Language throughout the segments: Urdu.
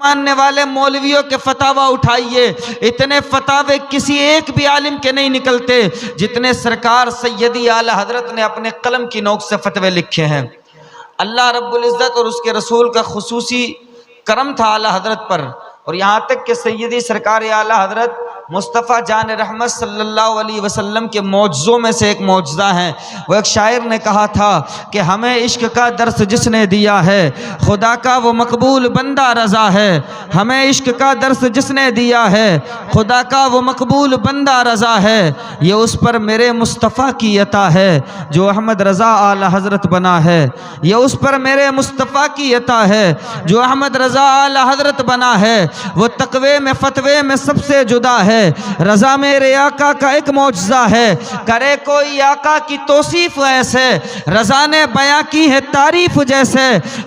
ماننے والے مولویوں کے فتاوی اٹھائیے، اتنے فتاوے کسی ایک بھی عالم کے نہیں نکلتے جتنے سرکار سیدی اعلی حضرت نے اپنے قلم کی نوک سے فتوے لکھے ہیں۔ اللہ رب العزت اور اس کے رسول کا خصوصی کرم تھا اعلی حضرت پر، اور یہاں تک کہ سیدی سرکار اعلی حضرت مصطفیٰ جان رحمت صلی اللہ علیہ وسلم کے معجزوں میں سے ایک معجزہ ہے۔ وہ ایک شاعر نے کہا تھا کہ ہمیں عشق کا درس جس نے دیا ہے خدا کا وہ مقبول بندہ رضا ہے، ہمیں عشق کا درس جس نے دیا ہے خدا کا وہ مقبول بندہ رضا ہے، یہ اس پر میرے مصطفیٰ کی عطا ہے جو احمد رضا اعلی حضرت بنا ہے، یہ اس پر میرے مصطفیٰ کی عطا ہے جو احمد رضا اعلی حضرت بنا ہے، وہ تقوی میں فتوے میں سب سے جدا ہے، رضا میرے آقا کا ایک معجزہ ہے، کرے کوئی آقا کی توصیف ایسے رضا نے بیاں کی ہے تعریف جیسے،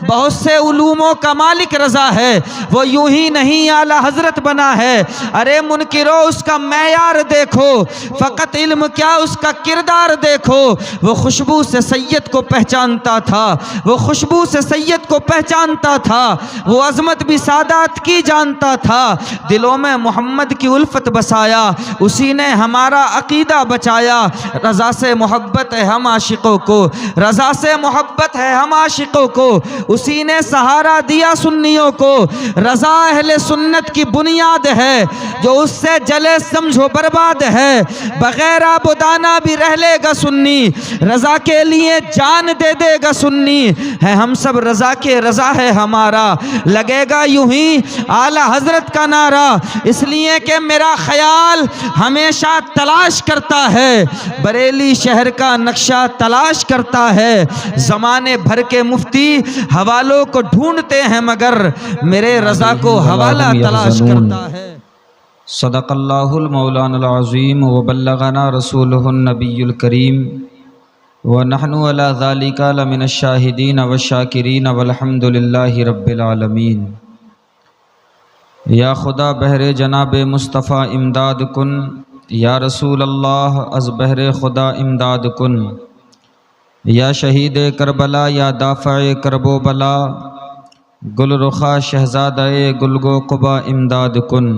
بہت سے علوموں کا مالک رضا ہے وہ یوں ہی نہیں اعلی حضرت بنا ہے، ارے منکرو اس کا معیار دیکھو فقط علم کیا اس کا کردار دیکھو، وہ خوشبو سے سید کو پہچانتا تھا، وہ خوشبو سے سید کو پہچانتا تھا، وہ عظمت بھی سادات کی جانتا تھا، دلوں میں محمد کی الفت بسایا اسی نے ہمارا عقیدہ بچایا، رضا سے محبت ہے ہم عاشقوں کو، رضا سے محبت ہے ہم عاشقوں کو، اسی نے سہارا دیا سنیوں کو، رضا اہل سنت کی بنیاد ہے جو اس سے جلے سمجھو برباد ہے، بغیر آب و دانہ بھی رہ لے گا سنی، رضا کے لیے جان دے دے گا سنی، ہے ہم سب رضا کے رضا ہے ہمارا، لگے گا یوں ہی اعلی حضرت کا نعرہ، اس لیے کہ میرا خیال ہمیشہ تلاش کرتا ہے، بریلی شہر کا نقشہ تلاش کرتا ہے، زمانے بھر کے مفتی حوالوں کو ڈھونڈتے ہیں مگر میرے رضا کو حوالہ تلاش کرتا ہے۔ صدق اللہ المولانا العظیم وبلغنا رسولہ النبی الکریم ونحن علی ذالک لمن الشاہدین والشاکرین والحمد للہ رب العالمین۔ یا خدا بہر جناب مصطفیٰ امداد کن، یا رسول اللہ از بہر خدا امداد کن، یا شہید کربلا یا دافع کرب و بلا، گل رخا شہزادہ گلگو قبا امداد کن،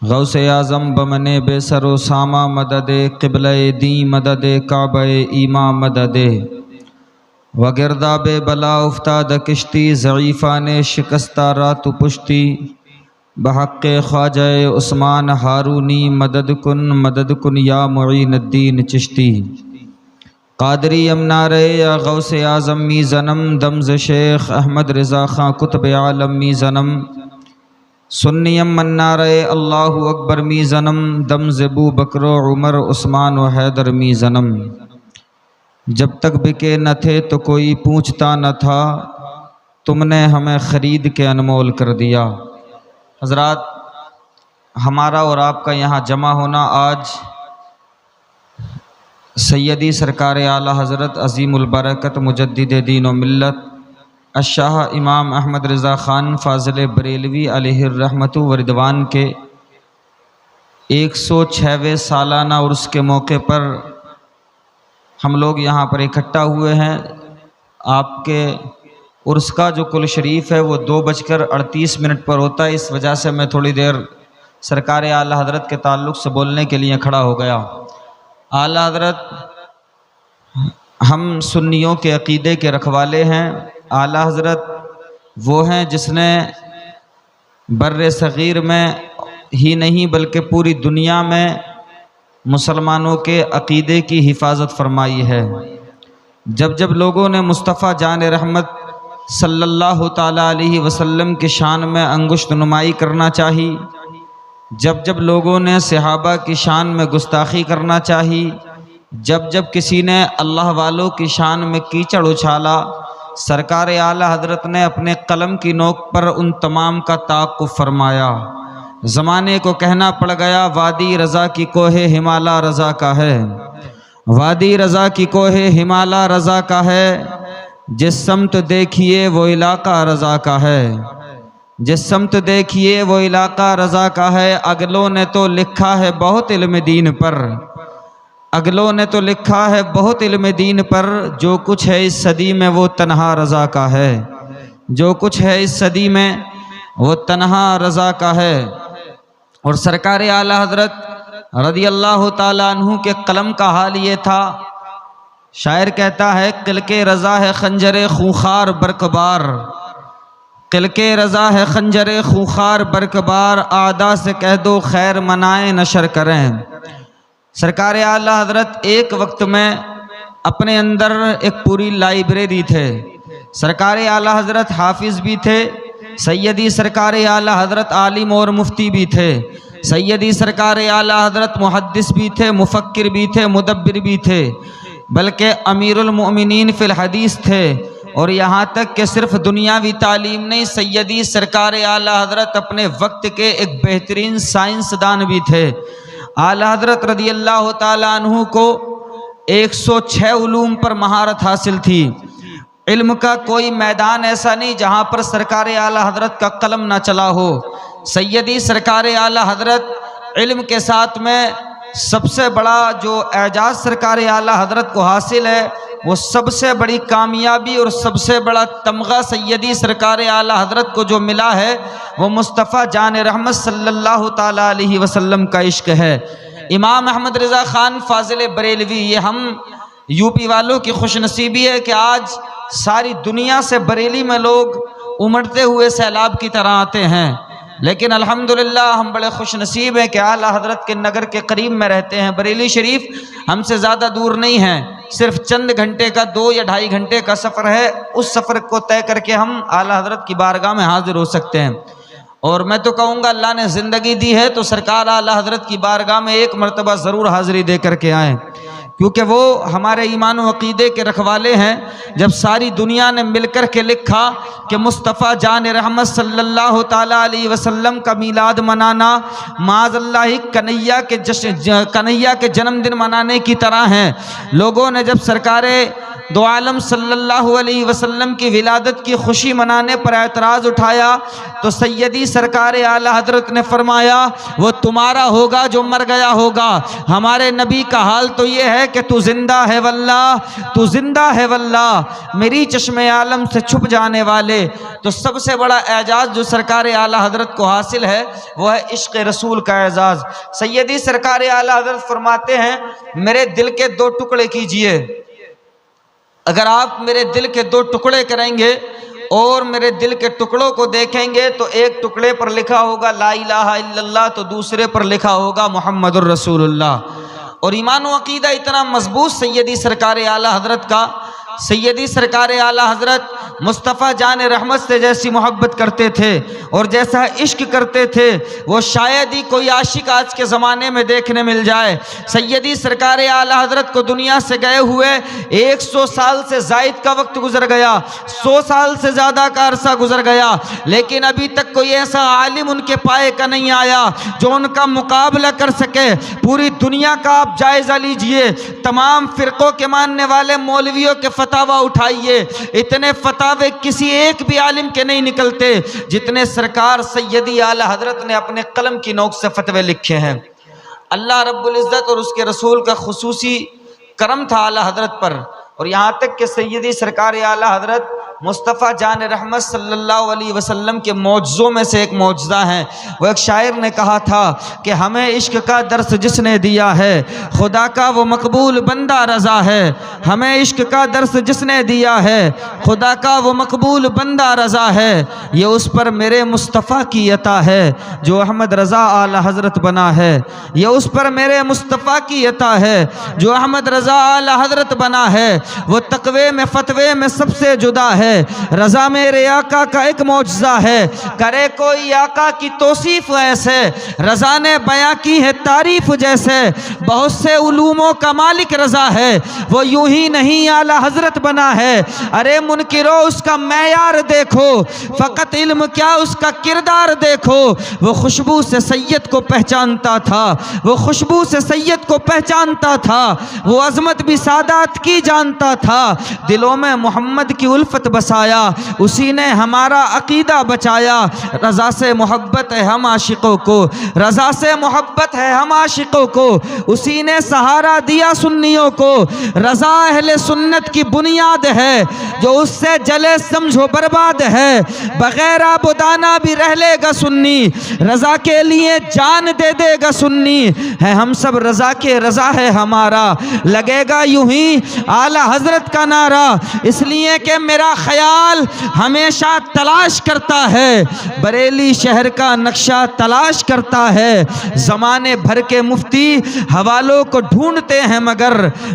غوث اعظم بمن بے سر و سامہ مدد قبلہ دین مدد کعبہ ایما مدد، وگرداب بلا افتاد کشتی ضعیفان شکستہ رات پشتی، بحق خواجہ عثمان ہارونی مدد کن یا معین الدین چشتی، قادری امنارے یا غوث اعظم می زنم، دمز شیخ احمد رضا خان کتب عالم می زنم، سنیم منارے اللہ اکبر می زنم، دمز ابو بکر و عمر عثمان و حیدر می زنم، جب تک بکے نہ تھے تو کوئی پوچھتا نہ تھا، تم نے ہمیں خرید کے انمول کر دیا۔ حضرات، ہمارا اور آپ کا یہاں جمع ہونا آج سیدی سرکار اعلی حضرت عظیم البرکت مجدد دین و ملت الشاہ امام احمد رضا خان فاضل بریلوی علیہ الرحمت و رضوان کے 106ویں سالانہ عرس کے موقع پر ہم لوگ یہاں پر اکٹھا ہوئے ہیں۔ آپ کے عرس کا جو کل شریف ہے وہ 2:38 پر ہوتا ہے، اس وجہ سے میں تھوڑی دیر سرکار اعلی حضرت کے تعلق سے بولنے کے لیے کھڑا ہو گیا۔ اعلی حضرت ہم سنیوں کے عقیدے کے رکھوالے ہیں، اعلی حضرت وہ ہیں جس نے بر صغیر میں ہی نہیں بلکہ پوری دنیا میں مسلمانوں کے عقیدے کی حفاظت فرمائی ہے۔ جب جب لوگوں نے مصطفیٰ جان رحمت صلی اللہ تعالیٰ علیہ وسلم کی شان میں انگشت نمائی کرنا چاہی، جب جب لوگوں نے صحابہ کی شان میں گستاخی کرنا چاہی، جب جب کسی نے اللہ والوں کی شان میں کیچڑ اچھالا، سرکار اعلی حضرت نے اپنے قلم کی نوک پر ان تمام کا تعاقب فرمایا۔ زمانے کو کہنا پڑ گیا وادی رضا کی کوہ ہمالا رضا کا ہے، وادی رضا کی کوہ ہمالا رضا کا ہے، جس سمت دیکھیے وہ علاقہ رضا کا ہے، جس سمت دیکھیے وہ علاقہ رضا کا ہے، اگلوں نے تو لکھا ہے بہت علم دین پر، اگلوں نے تو لکھا ہے بہت علم دین پر، جو کچھ ہے اس صدی میں وہ تنہا رضا کا ہے، جو کچھ ہے اس صدی میں وہ تنہا رضا کا ہے۔ اور سرکار اعلیٰ حضرت رضی اللہ تعالیٰ عنہ کے قلم کا حال یہ تھا، شاعر کہتا ہے قلق رضا ہے خنجر خونخوار برقبار، قلق رضا ہے خنجر خونخوار برقبار، اعداء سے کہہ دو خیر منائیں نشر کریں۔ سرکار اعلیٰ حضرت ایک وقت میں اپنے اندر ایک پوری لائبریری تھے۔ سرکار اعلیٰ حضرت حافظ بھی تھے، سیدی سرکار اعلیٰ حضرت عالم اور مفتی بھی تھے، سیدی سرکار اعلیٰ حضرت محدث بھی تھے، مفکر بھی تھے، مدبر بھی تھے، بلکہ امیر المؤمنین فی الحدیث تھے۔ اور یہاں تک کہ صرف دنیاوی تعلیم نہیں، سیدی سرکار اعلیٰ حضرت اپنے وقت کے ایک بہترین سائنسدان بھی تھے۔ اعلیٰ حضرت رضی اللہ تعالیٰ عنہ کو 106 علوم پر مہارت حاصل تھی۔ علم کا کوئی میدان ایسا نہیں جہاں پر سرکار اعلیٰ حضرت کا قلم نہ چلا ہو۔ سیدی سرکار اعلیٰ حضرت علم کے ساتھ میں سب سے بڑا جو اعجاز سرکار اعلیٰ حضرت کو حاصل ہے، وہ سب سے بڑی کامیابی اور سب سے بڑا تمغہ سیدی سرکار اعلیٰ حضرت کو جو ملا ہے، وہ مصطفیٰ جان رحمت صلی اللہ تعالیٰ علیہ وسلم کا عشق ہے۔ امام احمد رضا خان فاضل بریلوی، یہ ہم یو پی والوں کی خوش نصیبی ہے کہ آج ساری دنیا سے بریلی میں لوگ امڑتے ہوئے سیلاب کی طرح آتے ہیں، لیکن الحمدللہ ہم بڑے خوش نصیب ہیں کہ اعلیٰ حضرت کے نگر کے قریب میں رہتے ہیں۔ بریلی شریف ہم سے زیادہ دور نہیں ہے، صرف چند گھنٹے کا 2 یا 2.5 گھنٹے کا سفر ہے، اس سفر کو طے کر کے ہم اعلیٰ حضرت کی بارگاہ میں حاضر ہو سکتے ہیں۔ اور میں تو کہوں گا اللہ نے زندگی دی ہے تو سرکار اعلیٰ حضرت کی بارگاہ میں ایک مرتبہ ضرور حاضری دے کر کے آئیں، کیونکہ وہ ہمارے ایمان و عقیدے کے رکھوالے ہیں۔ جب ساری دنیا نے مل کر کے لکھا کہ مصطفیٰ جان رحمت صلی اللہ تعالیٰ علیہ وسلم کا میلاد منانا معاذ اللہ کنہیا کے جنم دن منانے کی طرح ہے، لوگوں نے جب سرکار دو عالم صلی اللہ علیہ وسلم کی ولادت کی خوشی منانے پر اعتراض اٹھایا تو سیدی سرکار اعلیٰ حضرت نے فرمایا وہ تمہارا ہوگا جو مر گیا ہوگا، ہمارے نبی کا حال تو یہ ہے کہ تو زندہ ہے واللہ، تو زندہ ہے واللہ، میری چشم عالم سے چھپ جانے والے۔ تو سب سے بڑا اعجاز جو سرکار اعلیٰ حضرت کو حاصل ہے وہ ہے عشق رسول کا اعزاز۔ سیدی سرکار اعلیٰ حضرت فرماتے ہیں میرے دل کے 2 ٹکڑے کیجئے، اگر آپ میرے دل کے 2 ٹکڑے کریں گے اور میرے دل کے ٹکڑوں کو دیکھیں گے تو ایک ٹکڑے پر لکھا ہوگا لا الہ الا اللہ، تو دوسرے پر لکھا ہوگا محمد الرسول اللہ۔ اور ایمان و عقیدہ اتنا مضبوط سیدی سرکار اعلیٰ حضرت کا، سیدی سرکار اعلیٰ حضرت مصطفیٰ جان رحمت سے جیسی محبت کرتے تھے اور جیسا عشق کرتے تھے وہ شاید ہی کوئی عاشق آج کے زمانے میں دیکھنے مل جائے۔ سیدی سرکار اعلیٰ حضرت کو دنیا سے گئے ہوئے 100 سال سے زائد کا وقت گزر گیا، 100 سال سے زیادہ کا عرصہ گزر گیا، لیکن ابھی تک کوئی ایسا عالم ان کے پائے کا نہیں آیا جو ان کا مقابلہ کر سکے۔ پوری دنیا کا آپ جائزہ لیجئے، تمام فرقوں کے ماننے والے مولویوں کے فتاوی اٹھائیے، اتنے فتاوی کسی ایک بھی عالم کے نہیں نکلتے جتنے سرکار سیدی اعلیٰ حضرت نے اپنے قلم کی نوک سے فتوے لکھے ہیں۔ اللہ رب العزت اور اس کے رسول کا خصوصی کرم تھا اعلیٰ حضرت پر، اور یہاں تک کہ سیدی سرکار اعلیٰ حضرت مصطفیٰ جان رحمت صلی اللہ علیہ وسلم کے معجزوں میں سے ایک معجزہ ہے۔ وہ ایک شاعر نے کہا تھا کہ ہمیں عشق کا درس جس نے دیا ہے خدا کا وہ مقبول بندہ رضا ہے، ہمیں عشق کا درس جس نے دیا ہے خدا کا وہ مقبول بندہ رضا ہے، یہ اس پر میرے مصطفیٰ کی عطا ہے جو احمد رضا اعلیٰ حضرت بنا ہے، یہ اس پر میرے مصطفیٰ کی عطا ہے جو احمد رضا اعلیٰ حضرت بنا ہے، وہ تقوی میں فتوے میں سب سے جدا ہے، رضا میرے آقا کا ایک معجزہ ہے، کرے کوئی آقا کی توصیف ایسے رضا نے بیاں کی ہے تعریف جیسے، بہت سے علوموں کا مالک رضا ہے وہ یوں ہی نہیں اعلیٰ حضرت بنا ہے، ارے منکرو اس کا معیار دیکھو فقط علم کیا اس کا کردار دیکھو، وہ خوشبو سے سید کو پہچانتا تھا، وہ خوشبو سے سید کو پہچانتا تھا، وہ عظمت بھی سادات کی جانتا تھا، دلوں میں محمد کی الفت بسایا، اسی نے ہمارا عقیدہ بچایا۔ رضا سے محبت ہے ہم عاشقوں کو، رضا سے محبت ہے ہم عاشقوں کو، اسی نے سہارا دیا سنیوں کو۔ رضا اہل سنت کی بنیاد ہے، جو اس سے جلے سمجھو برباد ہے۔ بغیر آب و دانہ بھی رہ لے گا سنی، رضا کے لیے جان دے دے گا سنی۔ ہے ہم سب رضا کے، رضا ہے ہمارا، لگے گا یوں ہی اعلی حضرت کا نعرہ۔ اس لیے کہ میرا خیال ہمیشہ تلاش کرتا ہے، بریلی شہر کا نقشہ تلاش کرتا ہے۔ زمانے بھر کے مفتی حوالوں کو ڈھونڈتے ہیں مگر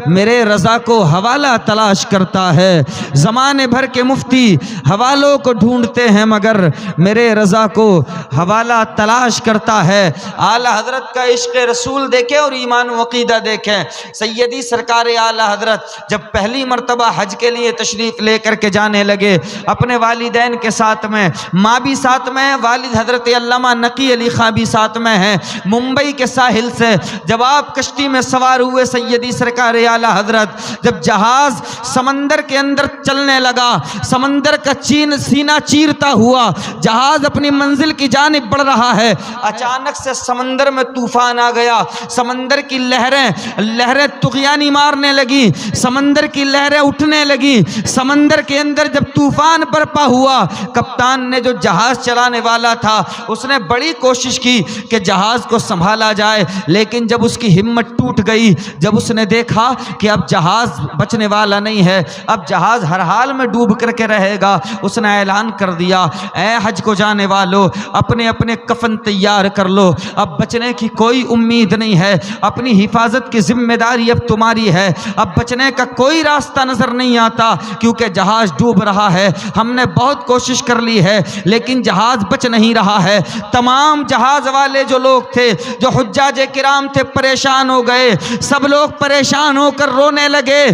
میرے رضا کو حوالہ تلاش کرتا ہے۔ زمانے بھر کے مفتی حوالوں کو ڈھونڈتے ہیں مگر میرے رضا کو حوالہ تلاش کرتا ہے۔ اعلی حضرت کا عشق رسول دیکھیں اور ایمان و عقیدہ دیکھیں۔ سیدی سرکار اعلی حضرت جب پہلی مرتبہ حج کے لیے تشریف لے کر کے جانے لگے، اپنے والدین کے ساتھ میں، ماں بھی ساتھ میں ہے، والد حضرت علامہ نقی علی خاں بھی ساتھ میں ہیں، ممبئی کے ساحل سے جب آپ کشتی میں سوار ہوئے سیدی سرکار اعلی حضرت، جب جہاز سمندر کے اندر چلنے لگا، سمندر کا سینہ چیرتا ہوا جہاز اپنی منزل کی جانب بڑھ رہا ہے، اچانک سے سمندر میں طوفان آ گیا۔ سمندر کی لہریں طغیانی مارنے لگی، سمندر کی لہریں اٹھنے لگی۔ سمندر کے اندر جب طوفان برپا ہوا، کپتان نے جو جہاز چلانے والا تھا اس نے بڑی کوشش کی کہ جہاز کو سنبھالا جائے، لیکن جب اس کی ہمت ٹوٹ گئی، جب اس نے دیکھا کہ اب جہاز بچنے والا نہیں ہے، اب جہاز ہر حال میں ڈوب کر کے رہے گا، اس نے اعلان کر دیا، اے حج کو جانے والو، اپنے اپنے کفن تیار کر لو، اب بچنے کی کوئی امید نہیں ہے، اپنی حفاظت کی ذمہ داری اب تمہاری ہے، اب بچنے کا کوئی راستہ نظر نہیں آتا کیونکہ جہاز ڈوب رہا ہے۔ ہم نے بہت کوشش کر لی ہے لیکن جہاز بچ نہیں رہا ہے۔ تمام جہاز والے جو لوگ تھے، جو حجاج کرام تھے، پریشان ہو گئے، سب لوگ پریشان ہو کر رونے لگے،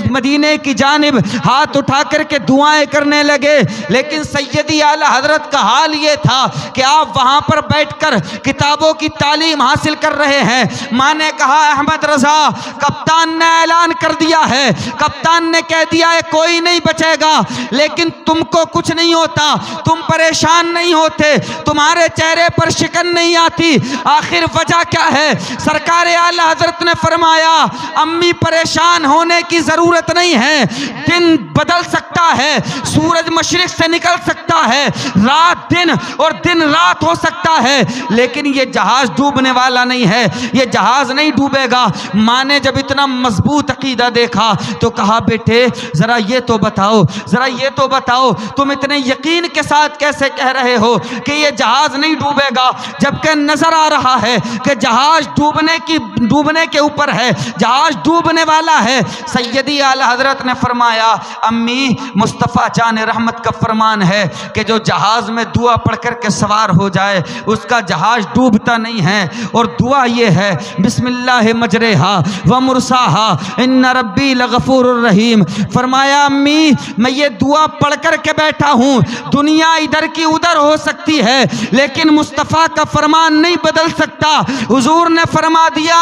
مدینے کی جانب ہاتھ اٹھا کر کے دعائیں کرنے لگے، لیکن سیدی اعلی حضرت کا حال یہ تھا کہ آپ وہاں پر بیٹھ کر کتابوں کی تعلیم حاصل کر رہے ہیں۔ ماں نے کہا احمد رضا، کپتان نے اعلان کر دیا ہے، کپتان نے کہہ دیا ہے کوئی نہیں بچے گا، لیکن تم کو کچھ نہیں ہوتا، تم پریشان نہیں ہوتے، تمہارے چہرے پر شکن نہیں آتی، آخر وجہ کیا ہے؟ سرکار اعلی حضرت نے فرمایا امی پریشان ہونے کی ضرورت نہیں ہے، دن بدل سکتا ہے، سورج مشرق سے نکل سکتا ہے، رات دن اور دن رات ہو سکتا ہے، لیکن یہ جہاز ڈوبنے والا نہیں ہے، یہ جہاز نہیں ڈوبے گا۔ ماں نے جب اتنا مضبوط عقیدہ دیکھا تو کہا بیٹے ذرا یہ تو بتاؤ، ذرا یہ تو بتاؤ، تم اتنے یقین کے ساتھ کیسے کہہ رہے ہو کہ یہ جہاز نہیں ڈوبے گا، جبکہ نظر آ رہا ہے کہ جہاز ڈوبنے کے اوپر ہے، جہاز ڈوبنے والا ہے۔ سیدی اعلی حضرت نے فرمایا امی مصطفیٰ جان رحمت کا فرمان ہے کہ جو جہاز میں دعا پڑھ کر کے سوار ہو جائے اس کا جہاز ڈوبتا نہیں ہے، اور دعا یہ ہے بسم اللہ مجریہا و مرساہا ان ربی لغفور الرحیم۔ فرمایا امی میں یہ دعا پڑھ کر کے بیٹھا ہوں، دنیا ادھر کی ادھر ہو سکتی ہے لیکن مصطفیٰ کا فرمان نہیں بدل سکتا۔ حضور نے فرما دیا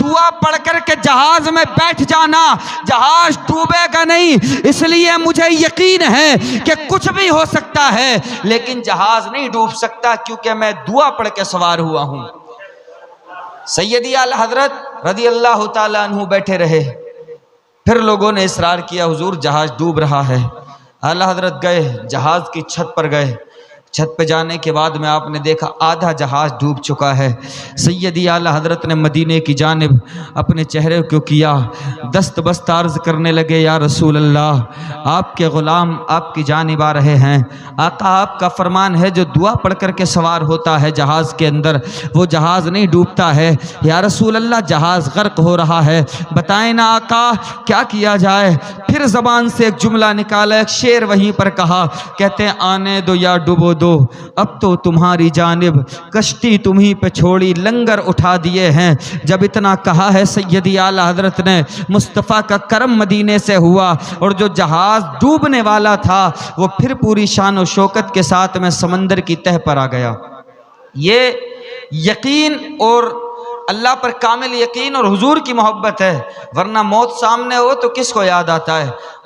دعا پڑھ کر کے جہاز میں بیٹھ جانا، جہاز ڈوبے گا نہیں، اس لیے مجھے یقین ہے کہ کچھ بھی ہو سکتا ہے لیکن جہاز نہیں ڈوب سکتا کیونکہ میں دعا پڑھ کے سوار ہوا ہوں۔ سیدی اعلی حضرت رضی اللہ تعالیٰ عنہ بیٹھے رہے، پھر لوگوں نے اصرار کیا حضور جہاز ڈوب رہا ہے۔ اعلی حضرت گئے، جہاز کی چھت پر گئے، چھت پہ جانے کے بعد میں آپ نے دیکھا آدھا جہاز ڈوب چکا ہے۔ سیدی اعلی حضرت نے مدینے کی جانب اپنے چہرے کو کیا، دست بست عرض کرنے لگے یا رسول اللہ آپ کے غلام آپ کی جانب آ رہے ہیں، آقا آپ کا فرمان ہے جو دعا پڑھ کر کے سوار ہوتا ہے جہاز کے اندر وہ جہاز نہیں ڈوبتا ہے، یا رسول اللہ جہاز غرق ہو رہا ہے، بتائیں نا آقا کیا کیا جائے؟ پھر زبان سے ایک جملہ نکالا، ایک شعر وہیں پر کہا، کہتے ہیں آنے دو یا ڈبو دو اب تو تمہاری جانب، کشتی تمہیں پہ چھوڑی لنگر اٹھا دیے ہیں۔ جب اتنا کہا ہے سیدی اعلی حضرت نے، مصطفیٰ کا کرم مدینے سے ہوا اور جو جہاز ڈوبنے والا تھا وہ پھر پوری شان و شوکت کے ساتھ میں سمندر کی تہ پر آ گیا۔ یہ یقین اور اللہ پر کامل یقین اور حضور کی محبت ہے، ورنہ موت سامنے ہو تو کس کو یاد آتا ہے؟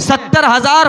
70,000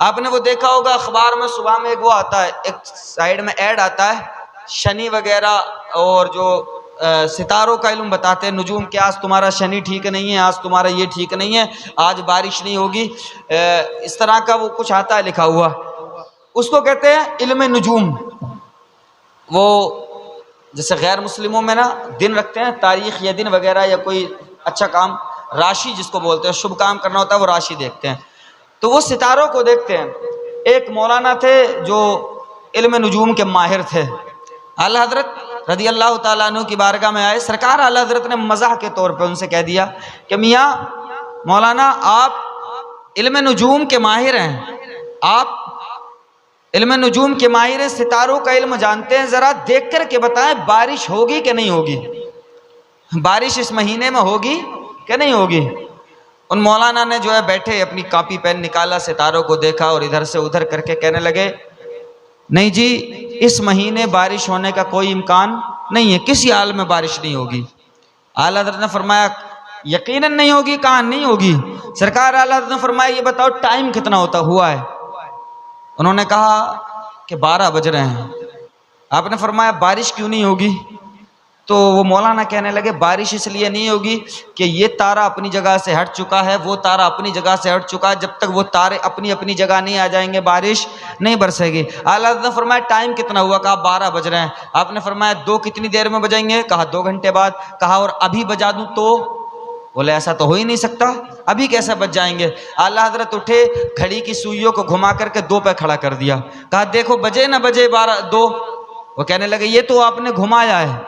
آپ نے وہ دیکھا ہوگا اخبار میں صبح میں ایک وہ آتا ہے، ایک سائیڈ میں ایڈ آتا ہے، شنی وغیرہ اور جو ستاروں کا علم بتاتے ہیں، نجوم کہ آج تمہارا شنی ٹھیک نہیں ہے، آج تمہارا یہ ٹھیک نہیں ہے، آج بارش نہیں ہوگی، اس طرح کا وہ کچھ آتا ہے لکھا ہوا، اس کو کہتے ہیں علم نجوم۔ وہ جیسے غیر مسلموں میں نا دن رکھتے ہیں، تاریخ یا دن وغیرہ یا کوئی اچھا کام، راشی جس کو بولتے ہیں، شبھ کام کرنا ہوتا ہے وہ راشی دیکھتے ہیں، تو وہ ستاروں کو دیکھتے ہیں۔ ایک مولانا تھے جو علم نجوم کے ماہر تھے، اعلی حضرت رضی اللہ تعالیٰ عنہ کی بارگاہ میں آئے، سرکار اعلی حضرت نے مزاح کے طور پہ ان سے کہہ دیا کہ میاں مولانا آپ علم نجوم کے ماہر ہیں، آپ علم نجوم کے ماہر ہیں، ستاروں کا علم جانتے ہیں، ذرا دیکھ کر کے بتائیں بارش ہوگی کہ نہیں ہوگی، بارش اس مہینے میں ہوگی کہ نہیں ہوگی۔ ان مولانا نے جو ہے بیٹھے اپنی کاپی پین نکالا، ستاروں کو دیکھا اور ادھر سے ادھر کر کے کہنے لگے نہیں جی اس مہینے بارش ہونے کا کوئی امکان نہیں ہے، کسی حال میں بارش نہیں ہوگی۔ اعلیٰ حضرت نے فرمایا یقیناً نہیں ہوگی، کہاں نہیں ہوگی؟ سرکار اعلیٰ حضرت نے فرمایا یہ بتاؤ ٹائم کتنا ہوتا ہوا ہے؟ انہوں نے کہا کہ 12 بج رہے ہیں۔ آپ نے فرمایا بارش کیوں نہیں ہوگی؟ تو وہ مولانا کہنے لگے بارش اس لیے نہیں ہوگی کہ یہ تارا اپنی جگہ سے ہٹ چکا ہے، وہ تارا اپنی جگہ سے ہٹ چکا ہے، جب تک وہ تارے اپنی اپنی جگہ نہیں آ جائیں گے بارش نہیں برسے گی۔ اعلیٰ حضرت نے فرمایا ٹائم کتنا ہوا؟ کہا 12 بج رہے ہیں۔ آپ نے فرمایا 2 کتنی دیر میں بجائیں گے؟ کہا 2 گھنٹے بعد۔ کہا اور ابھی بجا دوں تو؟ بولے ایسا تو ہو ہی نہیں سکتا، ابھی کیسے بج جائیں گے؟ اعلیٰ حضرت اٹھے، گھڑی کی سوئیوں کو گھما کر کے 2 پہ کھڑا کر دیا، کہا دیکھو بجے نہ بجے 2۔ وہ کہنے لگے یہ تو آپ نے گھمایا ہے،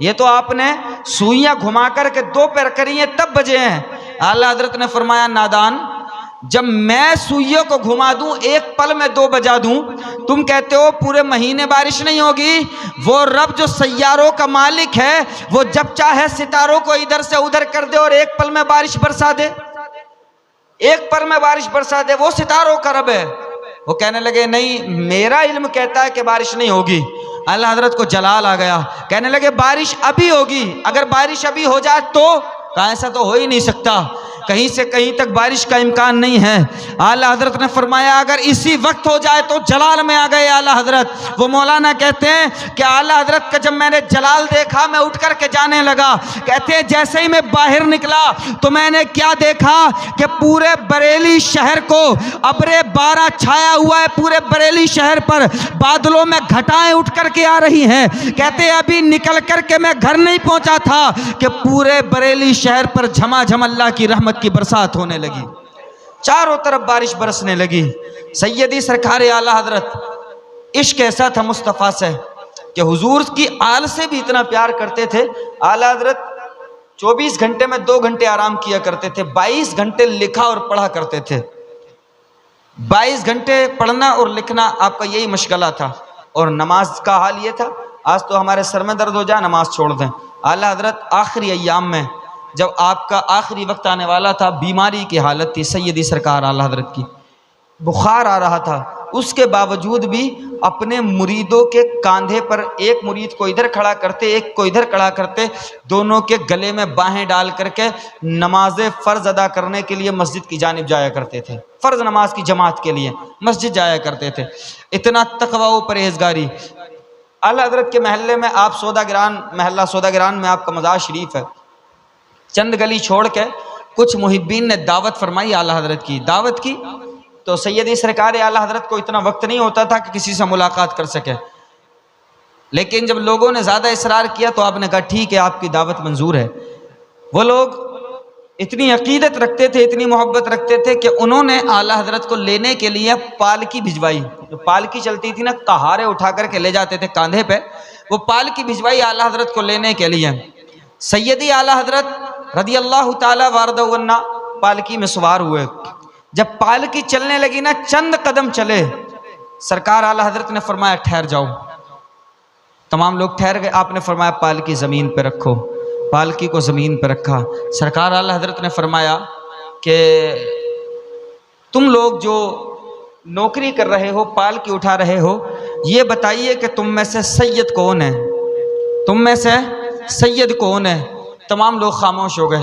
یہ تو آپ نے سوئیاں گھما کر کے 2 پیر کری ہیں تب بجے ہیں۔ اعلیٰ حضرت نے فرمایا نادان، جب میں سوئیوں کو گھما دوں 1 پل میں 2 بجا دوں، تم کہتے ہو پورے مہینے بارش نہیں ہوگی؟ وہ رب جو سیاروں کا مالک ہے وہ جب چاہے ستاروں کو ادھر سے ادھر کر دے اور 1 پل میں بارش برسا دے، 1 پل میں بارش برسا دے، وہ ستاروں کا رب ہے۔ وہ کہنے لگے نہیں میرا علم کہتا ہے کہ بارش نہیں ہوگی۔ اللہ حضرت کو جلال آ گیا، کہنے لگے بارش ابھی ہوگی، اگر بارش ابھی ہو جائے تو؟ کہا ایسا تو ہو ہی نہیں سکتا، کہیں سے کہیں تک بارش کا امکان نہیں ہے۔ اعلیٰ حضرت نے فرمایا اگر اسی وقت ہو جائے تو؟ جلال میں آ گئے اعلیٰ حضرت۔ وہ مولانا کہتے ہیں کہ اعلیٰ حضرت کا جب میں نے جلال دیکھا میں اٹھ کر کے جانے لگا، کہتے ہیں جیسے ہی میں باہر نکلا تو میں نے کیا دیکھا کہ پورے بریلی شہر کو ابر بارہ چھایا ہوا ہے، پورے بریلی شہر پر بادلوں میں گھٹائیں اٹھ کر کے آ رہی ہیں۔ کہتے ہیں ابھی نکل کر کے میں گھر نہیں پہنچا تھا کہ پورے بریلی شہر پر جھما جھم اللہ کی رحمت کی برسات ہونے لگی، چاروں طرف بارش برسنے لگی۔ سیدی سرکار اعلیٰ حضرت عشق ایسا تھا مصطفیٰ سے کہ حضور کی آل سے بھی اتنا پیار کرتے تھے۔ اعلیٰ حضرت 24 گھنٹے میں 2 گھنٹے آرام کیا کرتے تھے، 22 گھنٹے لکھا اور پڑھا کرتے تھے۔ 22 گھنٹے پڑھنا اور لکھنا آپ کا یہی مشغلہ تھا، اور نماز کا حال یہ تھا آج تو ہمارے سر میں درد ہو جائے نماز چھوڑ دیں۔ اعلیٰ حضرت آخری ایام میں جب آپ کا آخری وقت آنے والا تھا، بیماری کی حالت تھی سیدی سرکار اعلیٰ حضرت کی، بخار آ رہا تھا، اس کے باوجود بھی اپنے مریدوں کے کاندھے پر ایک مرید کو ادھر کھڑا کرتے ایک کو ادھر کھڑا کرتے، دونوں کے گلے میں باہیں ڈال کر کے نماز فرض ادا کرنے کے لیے مسجد کی جانب جایا کرتے تھے، فرض نماز کی جماعت کے لیے مسجد جایا کرتے تھے۔ اتنا تقوی و پرہیزگاری۔ اعلیٰ حضرت کے محلے میں آپ محلہ سوداگران میں آپ کا مزار شریف ہے، چند گلی چھوڑ کے کچھ محبین نے دعوت فرمائی، اعلیٰ حضرت کی دعوت کی، تو سیدی سرکار اعلیٰ حضرت کو اتنا وقت نہیں ہوتا تھا کہ کسی سے ملاقات کر سکے، لیکن جب لوگوں نے زیادہ اصرار کیا تو آپ نے کہا ٹھیک ہے آپ کی دعوت منظور ہے۔ وہ لوگ اتنی عقیدت رکھتے تھے، اتنی محبت رکھتے تھے کہ انہوں نے اعلیٰ حضرت کو لینے کے لیے پالکی بھجوائی، جو پالکی چلتی تھی نا، کہارے اٹھا کر کے لے جاتے تھے کاندھے پہ، وہ پالکی بھجوائی اعلیٰ حضرت کو لینے کے لیے۔ سیدی اعلیٰ حضرت رضی اللہ تعالی وارضہ عنہ پالکی میں سوار ہوئے، جب پالکی چلنے لگی نا چند قدم چلے، سرکار اعلیٰ حضرت نے فرمایا ٹھہر جاؤ، تمام لوگ ٹھہر گئے۔ آپ نے فرمایا پالکی زمین پہ رکھو، پالکی کو زمین پہ رکھا۔ سرکار اعلیٰ حضرت نے فرمایا کہ تم لوگ جو نوکری کر رہے ہو، پالکی اٹھا رہے ہو، یہ بتائیے کہ تم میں سے سید کون ہے؟ تم میں سے سید کون ہے؟ تمام لوگ خاموش ہو گئے۔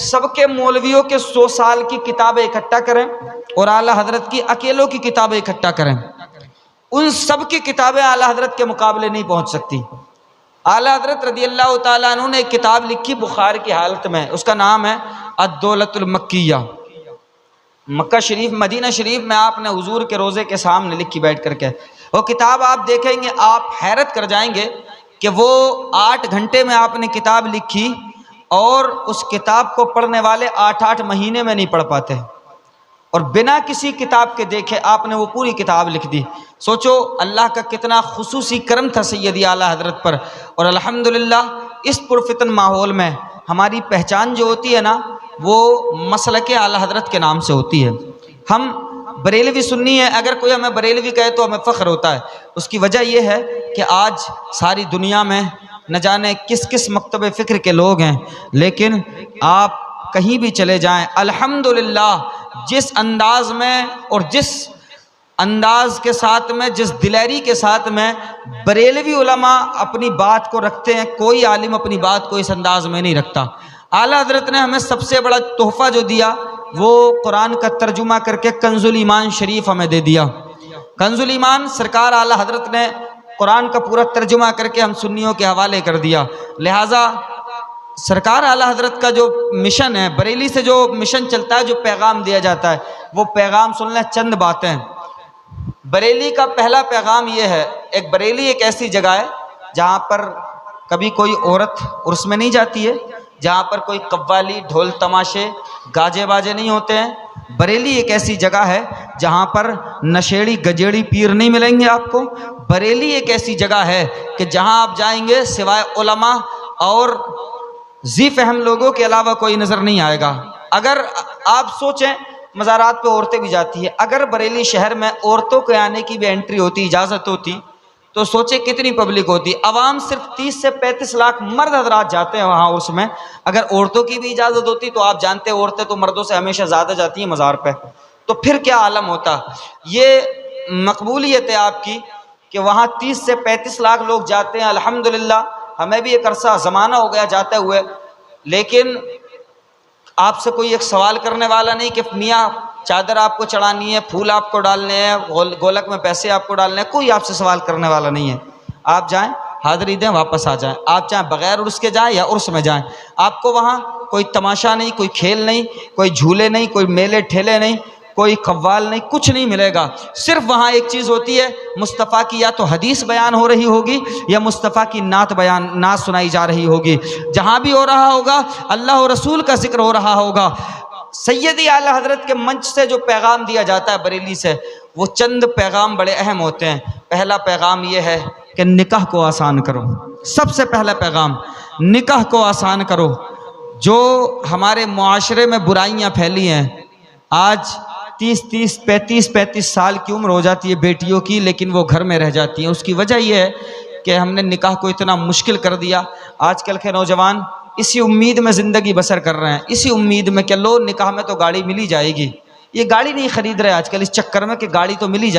سب کے مولویوں کے 100 سال کی کتابیں اکٹھا کریں اور اعلیٰ حضرت کی اکیلوں کی کتابیں اکٹھا کریں، ان سب کی کتابیں اعلیٰ حضرت کے مقابلے نہیں پہنچ سکتی۔ اعلیٰ حضرت رضی اللہ تعالیٰ عنہ نے ایک کتاب لکھی بخار کی حالت میں، اس کا نام ہے الدولۃ المکیہ۔ مکہ شریف مدینہ شریف میں آپ نے حضور کے روضے کے سامنے لکھی بیٹھ کر کے، وہ کتاب آپ دیکھیں گے آپ حیرت کر جائیں گے کہ وہ 8 گھنٹے میں آپ نے کتاب لکھی اور اس کتاب کو پڑھنے والے 8 مہینے میں نہیں پڑھ پاتے، اور بنا کسی کتاب کے دیکھے آپ نے وہ پوری کتاب لکھ دی۔ سوچو اللہ کا کتنا خصوصی کرم تھا سیدی اعلیٰ حضرت پر، اور الحمدللہ اس پرفتن ماحول میں ہماری پہچان جو ہوتی ہے نا وہ مسلک اعلیٰ حضرت کے نام سے ہوتی ہے۔ ہم بریلوی سنی ہیں، اگر کوئی ہمیں بریلوی کہے تو ہمیں فخر ہوتا ہے۔ اس کی وجہ یہ ہے کہ آج ساری دنیا میں نہ جانے کس کس مکتب فکر کے لوگ ہیں، لیکن آپ کہیں بھی چلے جائیں الحمدللہ جس انداز میں اور جس انداز کے ساتھ میں، جس دلیری کے ساتھ میں بریلوی علماء اپنی بات کو رکھتے ہیں، کوئی عالم اپنی بات کو اس انداز میں نہیں رکھتا۔ اعلیٰ حضرت نے ہمیں سب سے بڑا تحفہ جو دیا وہ قرآن کا ترجمہ کر کے کنز الایمان شریف ہمیں دے دیا۔ کنز الایمان سرکار اعلیٰ حضرت نے قرآن کا پورا ترجمہ کر کے ہم سنیوں کے حوالے کر دیا۔ لہٰذا سرکار اعلیٰ حضرت کا جو مشن ہے، بریلی سے جو مشن چلتا ہے، جو پیغام دیا جاتا ہے، وہ پیغام سن لیں چند باتیں۔ بریلی کا پہلا پیغام یہ ہے، بریلی ایک ایسی جگہ ہے جہاں پر کبھی کوئی عورت عرس میں نہیں جاتی ہے، جہاں پر کوئی قوالی ڈھول تماشے گاجے باجے نہیں ہوتے ہیں۔ بریلی ایک ایسی جگہ ہے جہاں پر نشیڑی گجیڑی پیر نہیں ملیں گے آپ کو۔ بریلی ایک ایسی جگہ ہے کہ جہاں آپ جائیں گے سوائے علماء اور ذی فہم لوگوں کے علاوہ کوئی نظر نہیں آئے گا۔ اگر آپ سوچیں مزارات پہ عورتیں بھی جاتی ہیں، اگر بریلی شہر میں عورتوں کے آنے کی بھی انٹری ہوتی، اجازت ہوتی، تو سوچے کتنی پبلک ہوتی۔ عوام صرف 30 سے 35 لاکھ مرد حضرات جاتے ہیں وہاں عرس میں، اگر عورتوں کی بھی اجازت ہوتی تو آپ جانتے ہیں عورتیں تو مردوں سے ہمیشہ زیادہ جاتی ہیں مزار پہ، تو پھر کیا عالم ہوتا۔ یہ مقبولیت ہے آپ کی کہ وہاں 30 سے 35 لاکھ لوگ جاتے ہیں۔ الحمدللہ ہمیں بھی ایک عرصہ زمانہ ہو گیا جاتے ہوئے، لیکن آپ سے کوئی ایک سوال کرنے والا نہیں کہ میاں چادر آپ کو چڑھانی ہے، پھول آپ کو ڈالنے ہیں، گولک میں پیسے آپ کو ڈالنے ہیں، کوئی آپ سے سوال کرنے والا نہیں ہے۔ آپ جائیں حاضری دیں واپس آ جائیں، آپ چاہیں بغیر عرس کے جائیں یا عرس میں جائیں، آپ کو وہاں کوئی تماشا نہیں، کوئی کھیل نہیں، کوئی جھولے نہیں، کوئی میلے ٹھیلے نہیں، کوئی قوال نہیں، کچھ نہیں ملے گا۔ صرف وہاں ایک چیز ہوتی ہے، مصطفیٰ کی یا تو حدیث بیان ہو رہی ہوگی یا مصطفیٰ کی نعت سنائی جا رہی ہوگی۔ جہاں بھی ہو رہا ہوگا اللہ و رسول کا ذکر ہو رہا ہوگا۔ سیدی اعلیٰ حضرت کے منچ سے جو پیغام دیا جاتا ہے بریلی سے، وہ چند پیغام بڑے اہم ہوتے ہیں۔ پہلا پیغام یہ ہے کہ نکاح کو آسان کرو۔ سب سے پہلا پیغام نکاح کو آسان کرو۔ جو ہمارے معاشرے میں برائیاں پھیلی ہیں، آج 35 سال کی عمر ہو جاتی ہے بیٹیوں کی، لیکن وہ گھر میں رہ جاتی ہیں۔ اس کی وجہ یہ ہے کہ ہم نے نکاح کو اتنا مشکل کر دیا۔ آج کل کے نوجوان اسی امید میں زندگی بسر کر رہے ہیں، اسی امید میں کہ لو نکاح میں تو گاڑی مل ہی جائے گی۔ یہ گاڑی نہیں خرید رہے آج کل اس چکر میں کہ گاڑی تو مل ہی جائے گی۔